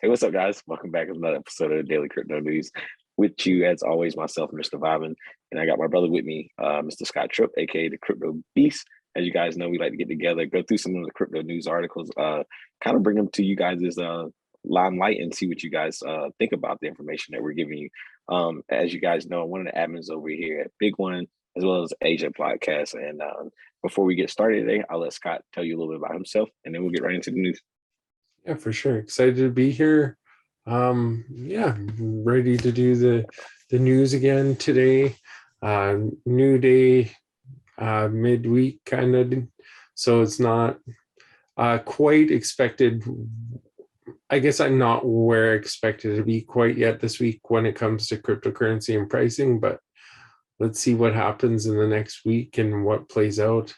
Hey, what's up, guys? Welcome back to another episode of the Daily Crypto News. With you, as always, myself, Mr. Vibin, and I got my brother with me, Mr. Scott Tripp, aka the Crypto Beast. As you guys know, we like to get together, go through some of the crypto news articles, kind of bring them to you guys as limelight and see what you guys think about the information that we're giving you. As you guys know, I'm one of the admins over here at BigONE, as well as Asia Podcast. And before we get started today, I'll let Scott tell you a little bit about himself, and then we'll get right into the news. Yeah, for sure. Excited to be here. Yeah, ready to do the news again today. New day, midweek kind of. So it's not quite expected. I guess I'm not where I expected to be quite yet this week when it comes to cryptocurrency and pricing, but let's see what happens in the next week and what plays out.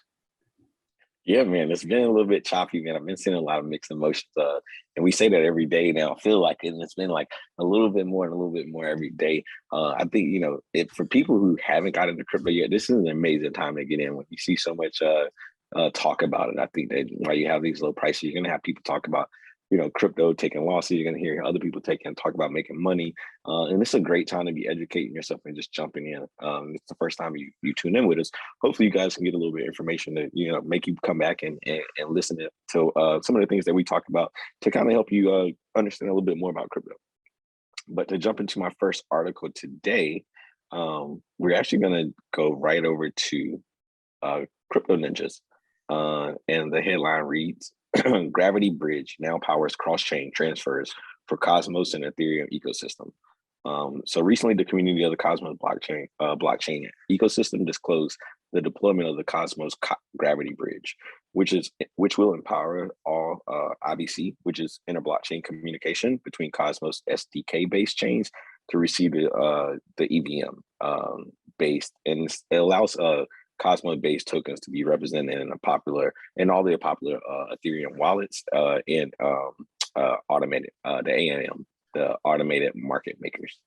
Yeah, man, it's been a little bit choppy, man. I've been seeing a lot of mixed emotions, and we say that every day now. I feel like it, and it's been like a little bit more and a little bit more every day. I think for people who haven't got into crypto yet, this is an amazing time to get in. When you see so much talk about it, I think that while you have these low prices, you're gonna have people talk about crypto taking losses. You're gonna hear other people talk about making money, and it's a great time to be educating yourself and just jumping in. It's the first time you tune in with us. Hopefully, you guys can get a little bit of information that make you come back and listen to some of the things that we talk about to kind of help you understand a little bit more about crypto. But to jump into my first article today, we're actually gonna go right over to Crypto Ninjas, and the headline reads, Gravity Bridge now powers cross-chain transfers for Cosmos and Ethereum ecosystem. So recently, the community of the Cosmos blockchain ecosystem disclosed the deployment of the Cosmos Gravity Bridge, which will empower all IBC, which is inter-blockchain communication between Cosmos SDK-based chains to receive the EVM based, and it allows Cosmos-based tokens to be represented in all the popular Ethereum wallets and automated the AMM, the automated market makers.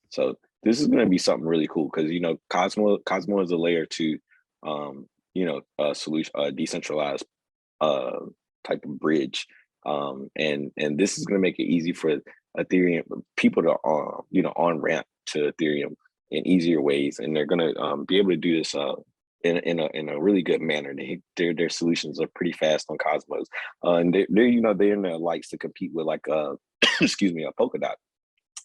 So this is going to be something really cool because Cosmo is a layer two, solution, decentralized type of bridge, and this is going to make it easy for Ethereum people to on ramp to Ethereum in easier ways, and they're going to be able to do this in a really good manner. Their solutions are pretty fast on Cosmos, and they're in their likes to compete with like excuse me, a Polkadot.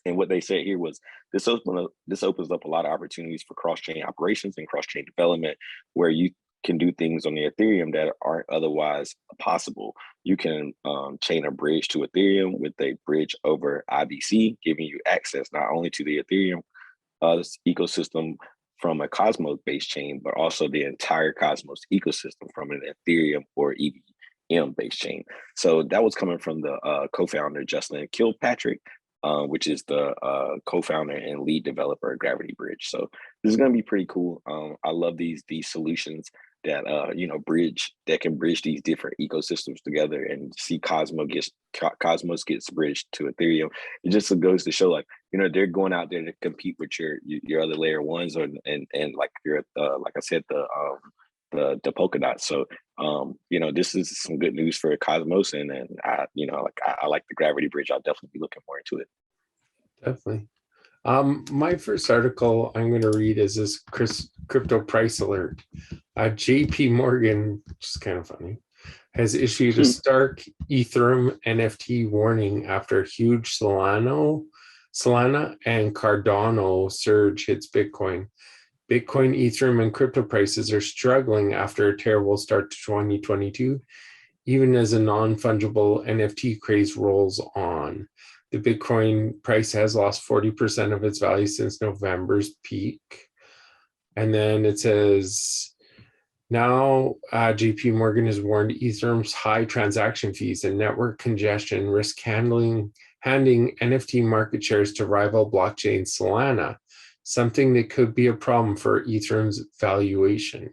And what they said here was this opens up a lot of opportunities for cross-chain operations and cross-chain development, where you can do things on the Ethereum that aren't otherwise possible. You can chain a bridge to Ethereum with a bridge over IBC, giving you access not only to the Ethereum ecosystem from a Cosmos-based chain, but also the entire Cosmos ecosystem from an Ethereum or EVM-based chain. So that was coming from the co-founder, Justin Kilpatrick, which is the co-founder and lead developer of Gravity Bridge. So this is going to be pretty cool. I love these solutions that can bridge these different ecosystems together, and see Cosmos gets bridged to Ethereum. It just goes to show, like, they're going out there to compete with your other layer ones, and like like I said, the Polkadot. So this is some good news for Cosmos, and I like the Gravity Bridge. I'll definitely be looking more into it. Definitely. My first article I'm going to read is this crypto price alert. JP Morgan, which is kind of funny, has issued a stark Ethereum NFT warning after a huge Solana and Cardano surge hits Bitcoin. Bitcoin, Ethereum, and crypto prices are struggling after a terrible start to 2022, even as a non-fungible NFT craze rolls on. The Bitcoin price has lost 40% of its value since November's peak. And then it says, now JP Morgan has warned Ethereum's high transaction fees and network congestion risk handing NFT market shares to rival blockchain Solana, something that could be a problem for Ethereum's valuation.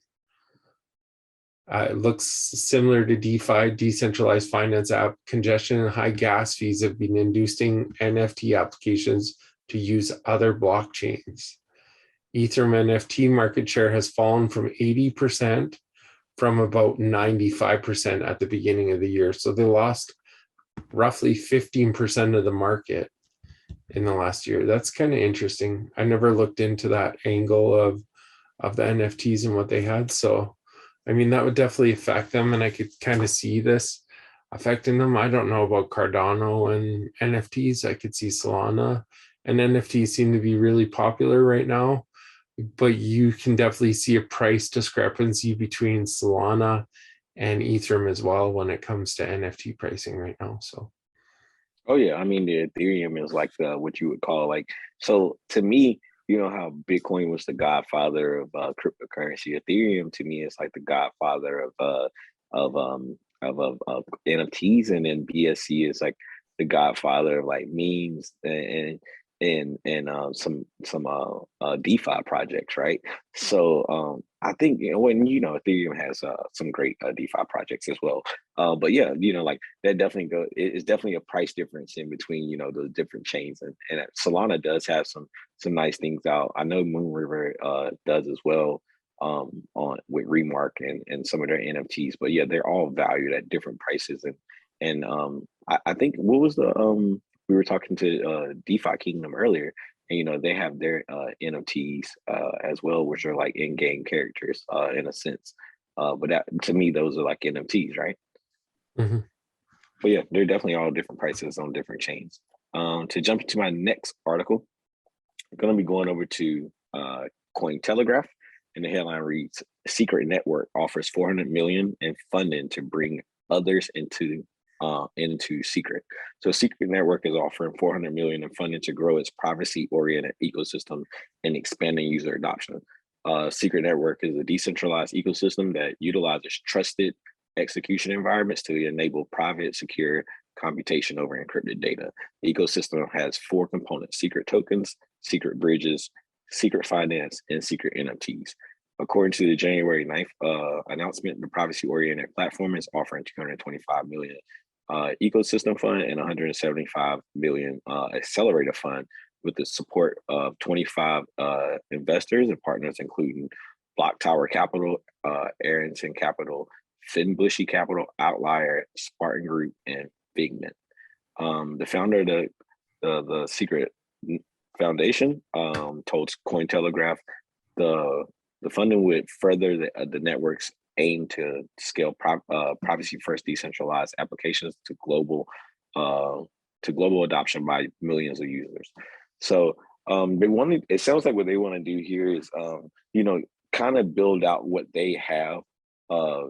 It looks similar to DeFi, decentralized finance app. Congestion and high gas fees have been inducing NFT applications to use other blockchains. Ethereum NFT market share has fallen from 80% from about 95% at the beginning of the year. So they lost roughly 15% of the market in the last year. That's kind of interesting. I never looked into that angle of the NFTs and what they had. So, I mean, that would definitely affect them, and I could kind of see this affecting them. I don't know about Cardano and NFTs. I could see Solana and NFTs seem to be really popular right now, but you can definitely see a price discrepancy between Solana and Ethereum as well when it comes to NFT pricing right now. So, Oh yeah, I mean the Ethereum is like what you would call like, so to me, you know how Bitcoin was the godfather of cryptocurrency. Ethereum to me is like the godfather of NFTs, and then BSC is like the godfather of like memes and some DeFi projects, right? So I think, you know, when you know Ethereum has some great DeFi projects as well. But yeah, you know, like that definitely it's definitely a price difference in between, you know, the different chains, and Solana does have some nice things out. I know Moonriver does as well, on with Remark and some of their NFTs. But yeah, they're all valued at different prices, and I think what was the we were talking to DeFi Kingdom earlier, and you know they have their NFTs as well, which are like in-game characters in a sense. But that, to me, those are like NFTs, right? mhm. But yeah, they're definitely all different prices on different chains. To jump into my next article, I'm going to be going over to Cointelegraph, and the headline reads: "Secret Network offers 400 million in funding to bring others into Secret." So, Secret Network is offering 400 million in funding to grow its privacy-oriented ecosystem and expanding user adoption. Secret Network is a decentralized ecosystem that utilizes trusted execution environments to enable private, secure computation over encrypted data. The ecosystem has four components: secret tokens, secret bridges, secret finance, and secret NFTs. According to the January 9th announcement, the privacy-oriented platform is offering 225 million ecosystem fund and 175 million accelerator fund, with the support of 25 investors and partners, including Block Tower Capital, Arrington Capital, Finbushy Capital, Outlier, Spartan Group, and Figment. The founder of the Secret Foundation told Cointelegraph the the funding would further the network's aim to scale privacy first decentralized applications uh, to global adoption by millions of users. So they wanted. It sounds like what they want to do here is you know, kind of build out what they have uh,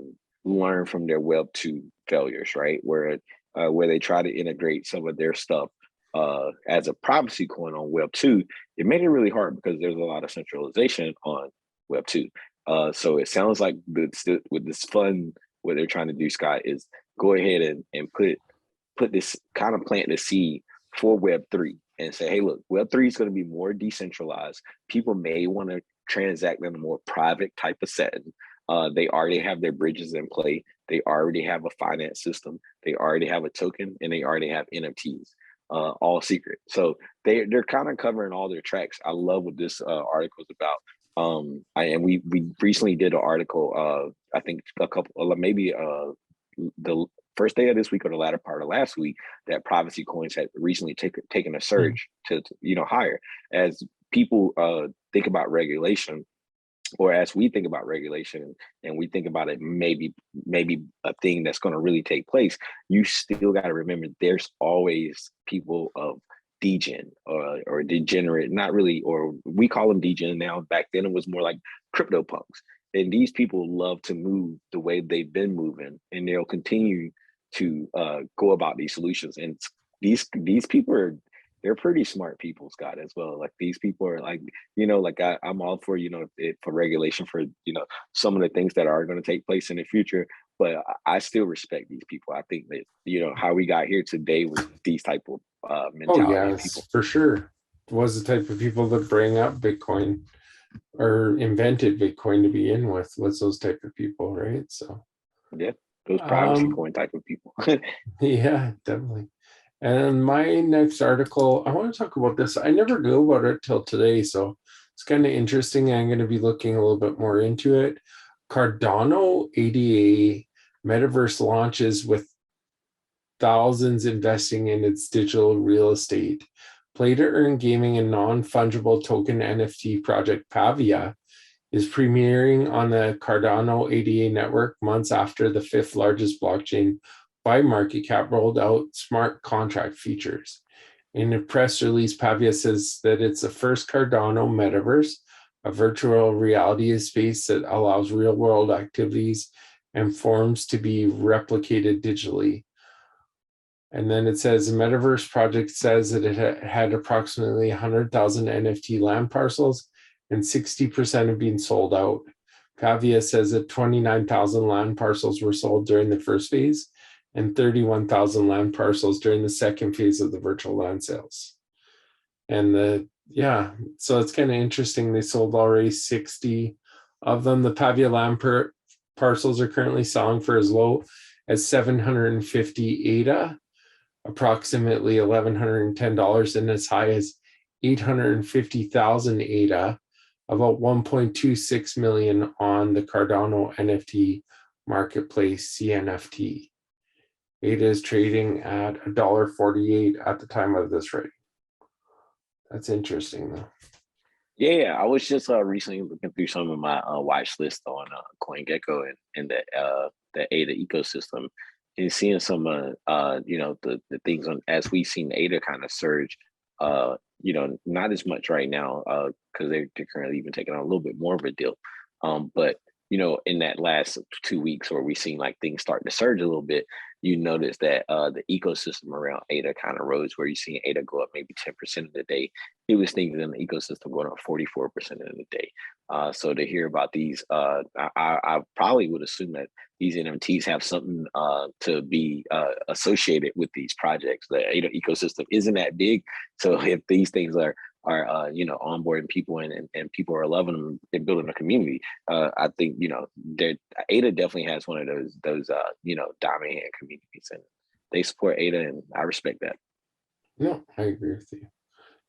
learned from their Web 2 failures, right? Where they try to integrate some of their stuff as a privacy coin on Web 2. It made it really hard because there's a lot of centralization on Web 2. So it sounds like with this fund, what they're trying to do, Scott, is go ahead and put this kind of plant the seed for Web 3 and say, hey, look, Web 3 is going to be more decentralized. People may want to transact in a more private type of setting. They already have their bridges in play. They already have a finance system. They already have a token, and they already have NFTs, all secret. So they're kind of covering all their tracks. I love what this article is about. And we recently did an article. I think a couple, maybe the first day of this week or the latter part of last week, that privacy coins had recently taken a surge to you know, higher as people think about regulation, or as we think about regulation and we think about it, maybe a thing that's going to really take place. You still got to remember there's always people of degen or degenerate, not really, or we call them degen now. Back then it was more like crypto punks, and these people love to move the way they've been moving, and they'll continue to go about these solutions. And these people are, they're pretty smart people, Scott, as well. Like these people are like, you know, like I'm all for, you know, for regulation for, you know, some of the things that are going to take place in the future. But I still respect these people. I think that, you know, how we got here today was these type of Oh mentality of yes, people. for sure. Was the type of people that bring up Bitcoin or invented Bitcoin to begin with, was those type of people, right? So Yeah, those privacy um coin type of people. yeah, definitely. And my next article, I want to talk about this. I never knew about it till today, so it's kind of interesting. I'm going to be looking a little bit more into it. Cardano ADA Metaverse launches with thousands investing in its digital real estate. Play-to-earn gaming and non-fungible token NFT project Pavia is premiering on the Cardano ADA network months after the fifth largest blockchain by market cap rolled out smart contract features. In a press release, Pavia says that it's the first Cardano Metaverse, a virtual reality space that allows real-world activities and forms to be replicated digitally. And then it says the Metaverse project says that it had approximately 100,000 NFT land parcels and 60% have been sold out. Pavia says that 29,000 land parcels were sold during the first phase and 31,000 land parcels during the second phase of the virtual land sales. And so it's kind of interesting. They sold already 60 of them. The Pavia land parcels are currently selling for as low as 750 ADA, approximately $1,110, and as high as 850,000 ADA, about 1.26 million on the Cardano NFT marketplace CNFT. ADA is trading at $1.48 at the time of this writing. That's interesting, though. Yeah, I was just recently looking through some of my watch list on CoinGecko and the ADA ecosystem, and seeing some the things on as we've seen ADA kind of surge. Not as much right now because they're currently even taking on a little bit more of a deal. But in that last 2 weeks where we've seen like things start to surge a little bit, you notice that the ecosystem around ADA kind of rose, where you see ADA go up maybe 10% of the day. It was things in the ecosystem going up 44% in the day. So to hear about these, I probably would assume that these NFTs have something to be associated with these projects. The ADA ecosystem isn't that big, so if these things are onboarding people and people are loving them and building a community, I think ADA definitely has one of those diamond hand communities, and they support ADA, and I respect that. No, I agree with you.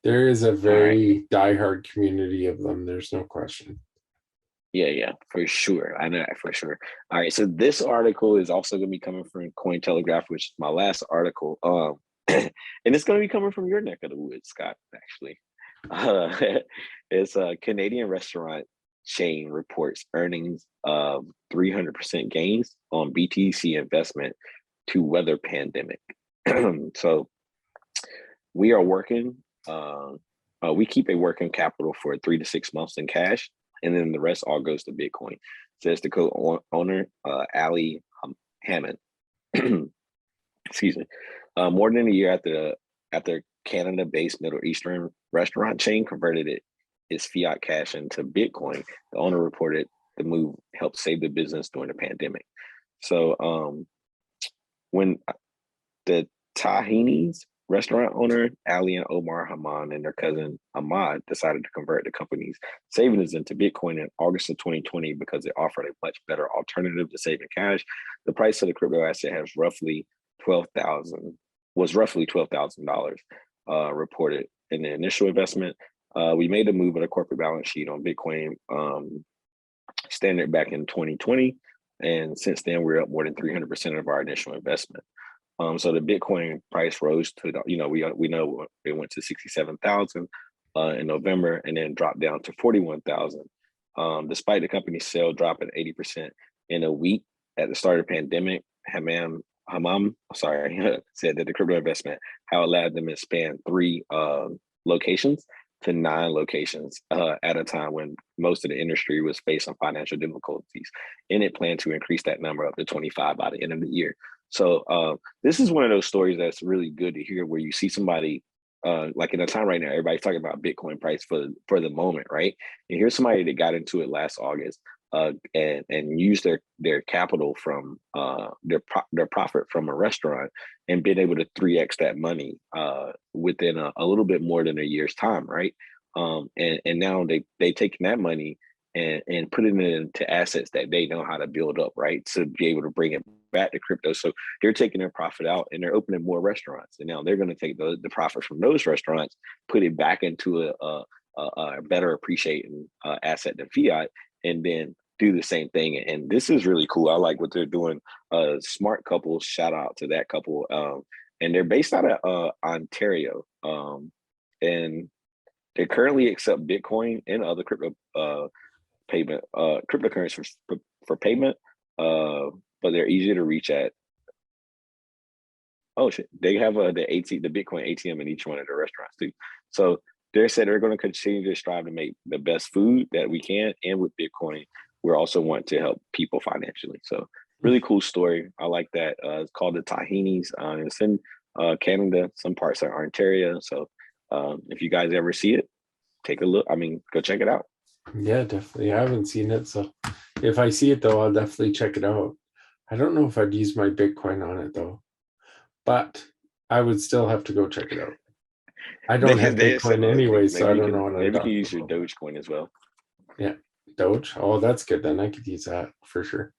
There is a very diehard community of them. There's no question. Yeah, for sure. I know that for sure. All right, so this article is also going to be coming from Cointelegraph, which is my last article. And it's going to be coming from your neck of the woods, Scott, actually. It's a Canadian restaurant chain reports earnings of 300% gains on BTC investment to weather pandemic. So we are working, we keep a working capital for 3 to 6 months in cash, and then the rest all goes to Bitcoin, says the co-owner, Ali Hammond. Excuse me. More than a year after Canada-based Middle Eastern restaurant chain converted its fiat cash into Bitcoin, the owner reported the move helped save the business during the pandemic. So when the Tahini's restaurant owner, Ali and Omar Haman, and their cousin Ahmad decided to convert the company's savings into Bitcoin in August of 2020 because it offered a much better alternative to saving cash. The price of the crypto asset has roughly $12,000 reported in the initial investment. We made a move with a corporate balance sheet on Bitcoin standard back in 2020, and since then we're up more than 300% of our initial investment. So the Bitcoin price rose to we know it went to 67,000 in November, and then dropped down to 41,000. Despite the company's sale dropping 80% in a week at the start of the pandemic, Hamam said that the crypto investment how allowed them to expand 3 locations to 9 locations at a time when most of the industry was facing financial difficulties, and it planned to increase that number up to 25 by the end of the year. So this is one of those stories that's really good to hear, where you see somebody like in a time right now, everybody's talking about Bitcoin price for the moment, right? And here's somebody that got into it last August and used their capital from their profit from a restaurant and been able to 3x that money within a little bit more than a year's time, right? And now they taking that money and putting it into assets that they know how to build up, right? To be able to bring it back to crypto. So they're taking their profit out and they're opening more restaurants. And now they're going to take the profit from those restaurants, put it back into a better appreciating asset than fiat, and then do the same thing. And this is really cool. I like what they're doing. Smart couple, shout out to that couple. And they're based out of Ontario. And they currently accept Bitcoin and other crypto payment cryptocurrencies for payment. But they're easy to reach at. Oh shit! They have the Bitcoin ATM in each one of the restaurants too. So they said they're going to continue to strive to make the best food that we can, and with Bitcoin, we're also want to help people financially. So really cool story. I like that. It's called the Tahinis. It's in Canada. Some parts are Ontario. So if you guys ever see it, take a look. I mean, go check it out. Yeah, definitely. I haven't seen it, so if I see it though, I'll definitely check it out. I don't know if I'd use my Bitcoin on it though, but I would still have to go check it out. I don't have They said Bitcoin other anyway, things. so I don't know what I'm Maybe you can talking use your about. Dogecoin as well. Yeah, Doge. Oh, that's good then. I could use that for sure.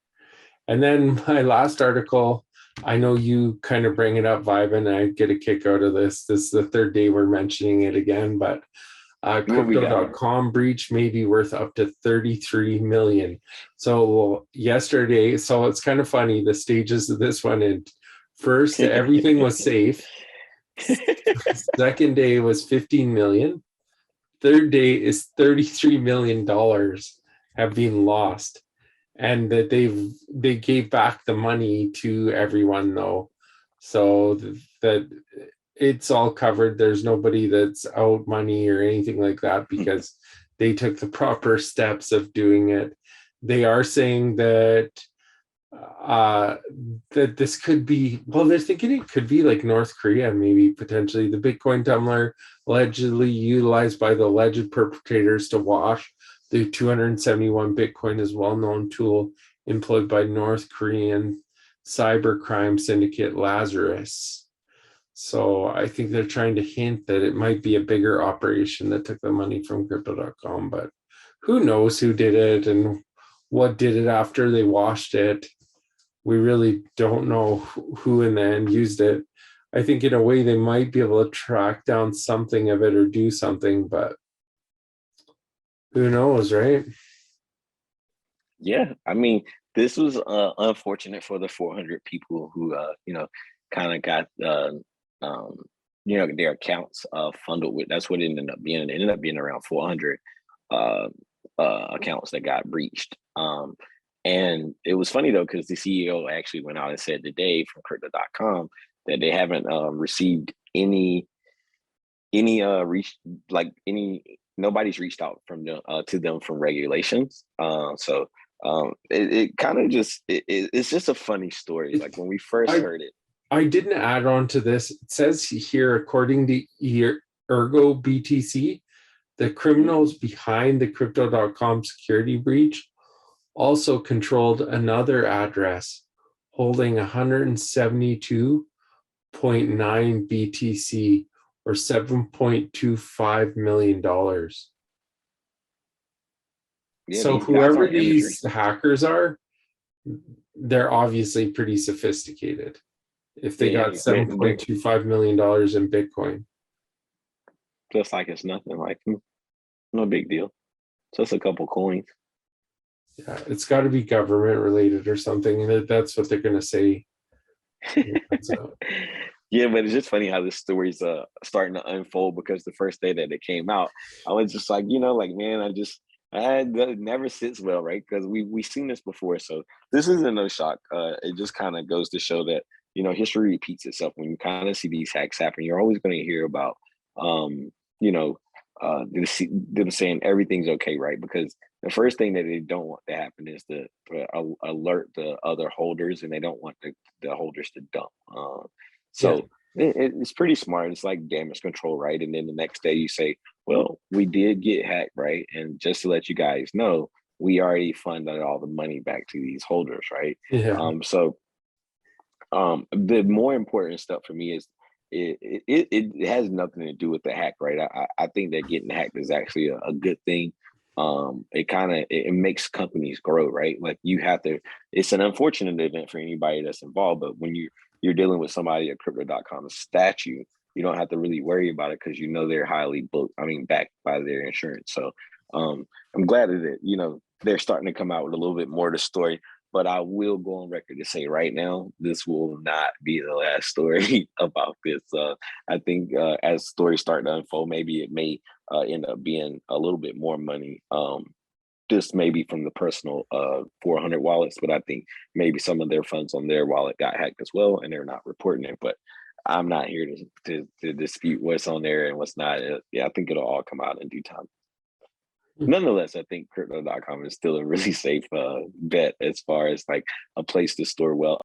And then my last article, I know you kind of bring it up, Vibe, and I get a kick out of this. This is the third day we're mentioning it again, but What we got? crypto.com breach may be worth up to 33 million. So yesterday, so it's kind of funny, the stages of this one. And first, everything was safe. Second day was 15 million. Third day is $33 million have been lost. And that they gave back the money to everyone though. So that it's all covered. There's nobody that's out money or anything like that because they took the proper steps of doing it. They are saying that that this could be, well, they're thinking it could be like North Korea, maybe potentially. The Bitcoin tumbler allegedly utilized by the alleged perpetrators to wash the 271 Bitcoin is a well-known tool employed by North Korean cybercrime syndicate Lazarus. So I think they're trying to hint that it might be a bigger operation that took the money from crypto.com, but who knows who did it and what did it after they washed it. We really don't know who in the end used it. I think in a way they might be able to track down something of it or do something, but who knows, right? Yeah, I mean, this was unfortunate for the 400 people who, kind of got, um, their accounts funded with. That's what it ended up being. It ended up being around 400 uh, accounts that got breached. And it was funny though, because the CEO actually went out and said today from crypto.com that they haven't received any reach, like nobody's reached out from them to them from regulations. So it kind of just it's just a funny story. Like when we first heard it, I didn't add on to this. It says here, according to Ergo BTC, the criminals behind the crypto.com security breach also controlled another address holding 172.9 BTC or $7.25 million. yeah, So these guys whoever aren't these amateurs. hackers are, they're obviously pretty sophisticated. If they got Yeah, $7.25 million in Bitcoin. just like it's nothing, like no big deal. Just a couple coins. Yeah, it's got to be government related or something. That's what they're going to say. Yeah, but it's just funny how this story's starting to unfold, because the first day that it came out, I was just like, man, that never sits well, right? Because we seen this before, so this isn't no shock. It just kind of goes to show that history repeats itself. When you kind of see these hacks happen, you're always going to hear about them saying everything's okay, right? Because the first thing that they don't want to happen is to alert the other holders, and they don't want the holders to dump. So it's pretty smart. It's like damage control, right? And then the next day you say, well, we did get hacked, right? And just to let you guys know, we already funded all the money back to these holders, right? Yeah. The more important stuff for me is it has nothing to do with the hack, right? I think that getting hacked is actually a good thing. It makes companies grow, right? Like it's an unfortunate event for anybody that's involved, but when you're dealing with somebody at crypto.com statue, you don't have to really worry about it because they're highly backed by their insurance. So I'm glad that they're starting to come out with a little bit more of the story. But I will go on record to say right now, this will not be the last story about this. I think as stories start to unfold, maybe it may end up being a little bit more money. Just maybe from the personal 400 wallets, but I think maybe some of their funds on their wallet got hacked as well, and they're not reporting it. But I'm not here to dispute what's on there and what's not. Yeah, I think it'll all come out in due time. Nonetheless, I think crypto.com is still a really safe bet as far as like a place to store wealth.